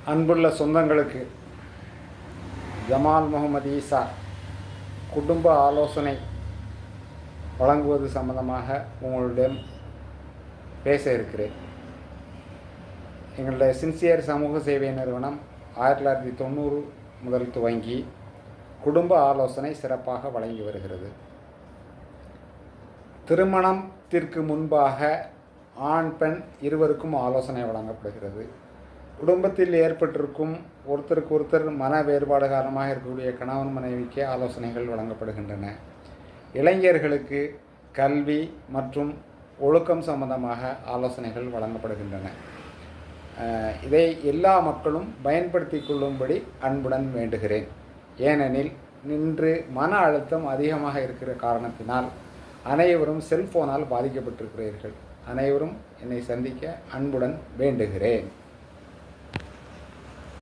அன்புள்ள சொந்தங்களுக்கு ஜமால் முகமது ஈசா குடும்ப ஆலோசனை வழங்குவது சம்பந்தமாக உங்களிடம் பேச இருக்கிறேன். எங்களுடைய சின்சியர் சமூக சேவை நிறுவனம் 1990 முதல் துவங்கி குடும்ப ஆலோசனை சிறப்பாக வழங்கி வருகிறது. திருமணத்திற்கு முன்பாக ஆண் பெண் இருவருக்கும் ஆலோசனை வழங்கப்படுகிறது. குடும்பத்தில் ஏற்பட்டிருக்கும் ஒருத்தருக்கு ஒருத்தர் மன வேறுபாடு காரணமாக இருக்கக்கூடிய கணவன் மனைவிக்கு ஆலோசனைகள் வழங்கப்படுகின்றன. இளைஞர்களுக்கு கல்வி மற்றும் ஒழுக்கம் சம்பந்தமாக ஆலோசனைகள் வழங்கப்படுகின்றன. இதை எல்லா மக்களும் பயன்படுத்தி கொள்ளும்படி அன்புடன் வேண்டுகிறேன். ஏனெனில் இன்று மன அழுத்தம் அதிகமாக இருக்கிற காரணத்தினால் அனைவரும் செல்போனால் பாதிக்கப்பட்டிருக்கிறீர்கள். அனைவரும் என்னை சந்திக்க அன்புடன் வேண்டுகிறேன்.